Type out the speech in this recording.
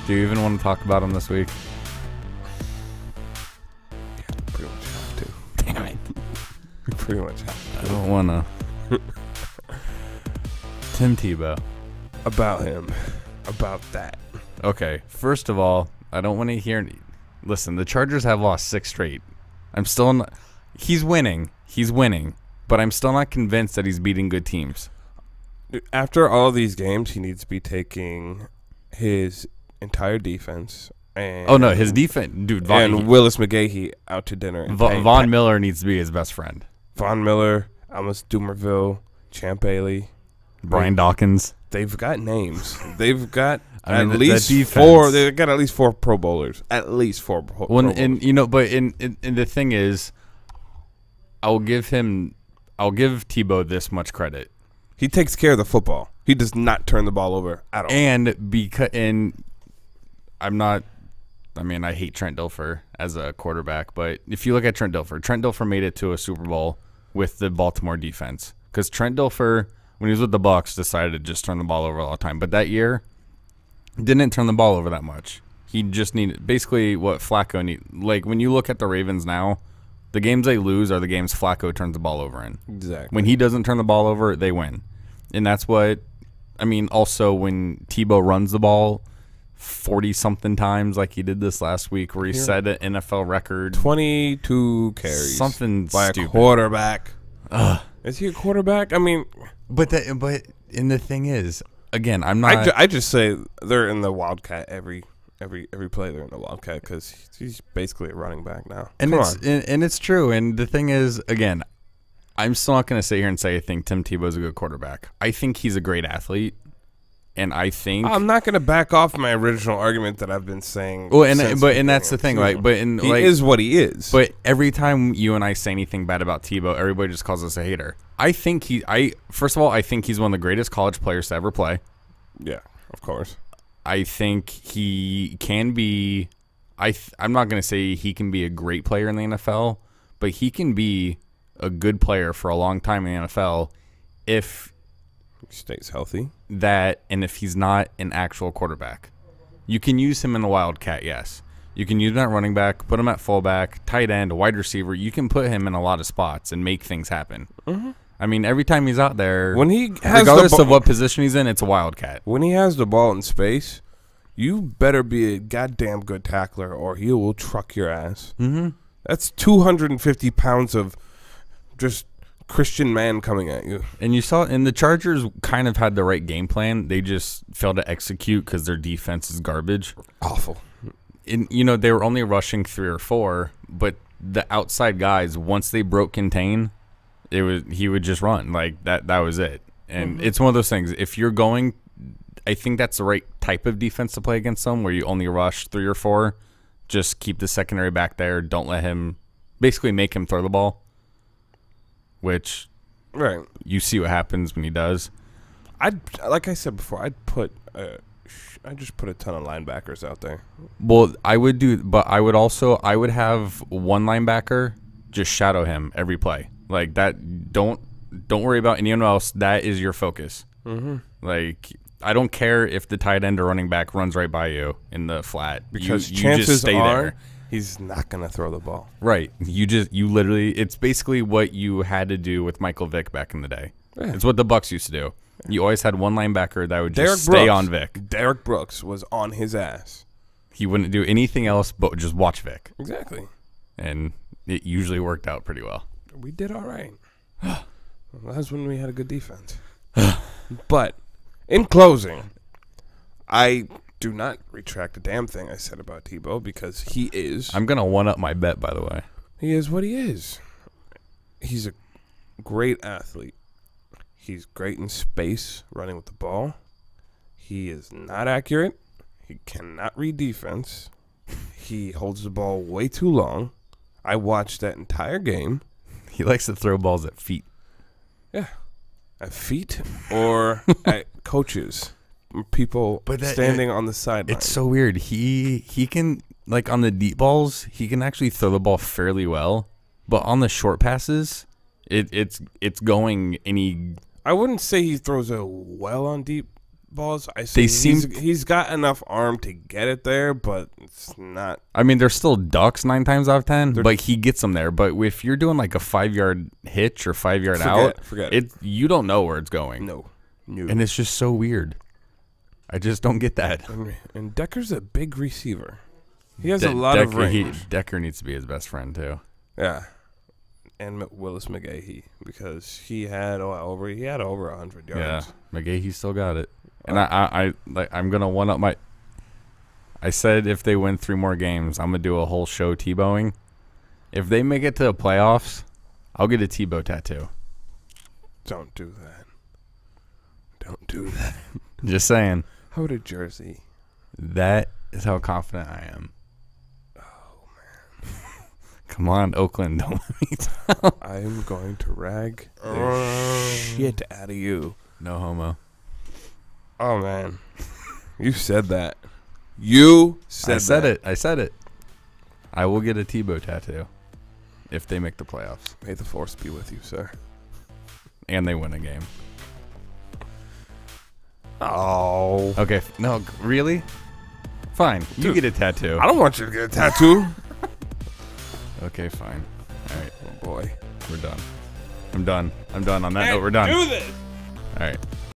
Do you even want to talk about him this week? Pretty much have to. Damn it. Pretty much have I don't want to. Tim Tebow. About him. About that. Okay, first of all, I don't want to hear. Listen, the Chargers have lost 6 straight. I'm still not. He's winning. He's winning. But I'm still not convinced that he's beating good teams. After all these games, he needs to be taking his entire defense. And Oh, no, his defense. Dude, and Willis McGahee out to dinner. And Von Miller needs to be his best friend. Von Miller, Amos Dumerville, Champ Bailey. Brian Dawkins. They've got names. They've got I mean, at least that 4. They've got at least 4 Pro Bowlers. At least 4 Pro Bowlers. And you know, but in the thing is, I'll give Tebow this much credit. He takes care of the football. He does not turn the ball over at all. And I'm not. I mean, I hate Trent Dilfer as a quarterback, but if you look at Trent Dilfer made it to a Super Bowl with the Baltimore defense because Trent Dilfer, when he was with the Bucs, decided to just turn the ball over all the time. But that year, didn't turn the ball over that much. He just needed basically what Flacco need. Like when you look at the Ravens now, the games they lose are the games Flacco turns the ball over in. Exactly. When he doesn't turn the ball over, they win. And that's what, I mean, also when Tebow runs the ball 40-something times like he did this last week where he set an NFL record. 22 carries. Something by stupid. a quarterback. Is he a quarterback? I mean. And the thing is, again, I'm not. I just say they're in the Wildcat every play. They're in the Wildcat because he's basically a running back now. And it's true. And the thing is, again, I'm still not going to sit here and say I think Tim Tebow's a good quarterback. I think he's a great athlete, and I think I'm not going to back off my original argument that I've been saying. Well, and that's the thing, right? But he is what he is. But every time you and I say anything bad about Tebow, everybody just calls us a hater. First of all, I think he's one of the greatest college players to ever play. Yeah, of course. I think he can be. I'm not going to say he can be a great player in the NFL, but he can be a good player for a long time in the NFL if he stays healthy. And if he's not an actual quarterback. You can use him in the Wildcat, yes. You can use him at running back, put him at fullback, tight end, wide receiver. You can put him in a lot of spots and make things happen. Mm-hmm. I mean, every time he's out there, when he has regardless of what position he's in, it's a Wildcat. When he has the ball in space, you better be a goddamn good tackler or he will truck your ass. Mm-hmm. That's 250 pounds of just Christian man coming at you. And you saw, and the Chargers kind of had the right game plan. They just failed to execute because their defense is garbage. Awful. And, they were only rushing 3 or 4, but the outside guys, once they broke contain, he would just run. Like, that was it. And it's one of those things. If you're going, I think that's the right type of defense to play against them, where you only rush 3 or 4. Just keep the secondary back there. Don't let him, basically make him throw the ball. Which, right, you see what happens when he does. Like I said before, I just put a ton of linebackers out there. Well, I would do, but I would have one linebacker just shadow him every play. Like that. Don't worry about anyone else. That is your focus. Mm-hmm. Like, I don't care if the tight end or running back runs right by you in the flat, because you chances just stay are there. He's not gonna throw the ball. Right. You literally. It's basically what you had to do with Michael Vick back in the day. Yeah. It's what the Bucs used to do. You always had one linebacker that would just stay on Vick. Derek Brooks was on his ass. He wouldn't do anything else but just watch Vick. Exactly. And it usually worked out pretty well. We did all right. That's when we had a good defense. But in closing, I do not retract a damn thing I said about Tebow because he is. I'm going to one-up my bet, by the way. He is what he is. He's a great athlete. He's great in space, running with the ball. He is not accurate. He cannot read defense. He holds the ball way too long. I watched that entire game. He likes to throw balls at feet. Yeah. At feet or at coaches. People standing on the sideline. It's so weird. He can, like, on the deep balls, he can actually throw the ball fairly well. But on the short passes, it's going any. I wouldn't say he throws it well on deep balls. I say he's got enough arm to get it there, but it's not. I mean, they're still ducks 9 times out of 10, but he gets them there. But if you're doing like a 5-yard hitch or 5-yard out, forget it. You don't know where it's going. No. And it's just so weird. I just don't get that. And Decker's a big receiver. He has a lot of range. Decker needs to be his best friend too. Yeah. And Willis McGahee, because he had over 100 yards. Yeah, McGahee still got it. And I'm gonna one up my. I said if they win 3 more games, I'm gonna do a whole show Tebowing. If they make it to the playoffs, I'll get a Tebow tattoo. Don't do that. Don't do that. Just saying. How about a jersey? That is how confident I am. Come on, Oakland, don't let me down. I am going to rag the shit out of you. No homo. Oh, man. You said that. You said that. I said it. I will get a Tebow tattoo if they make the playoffs. May the force be with you, sir. And they win a game. Oh. Okay. No, really? Fine. Dude, you get a tattoo. I don't want you to get a tattoo. Okay, fine. All right. Oh, boy. We're done. I'm done on that note. We're done. Do this. All right.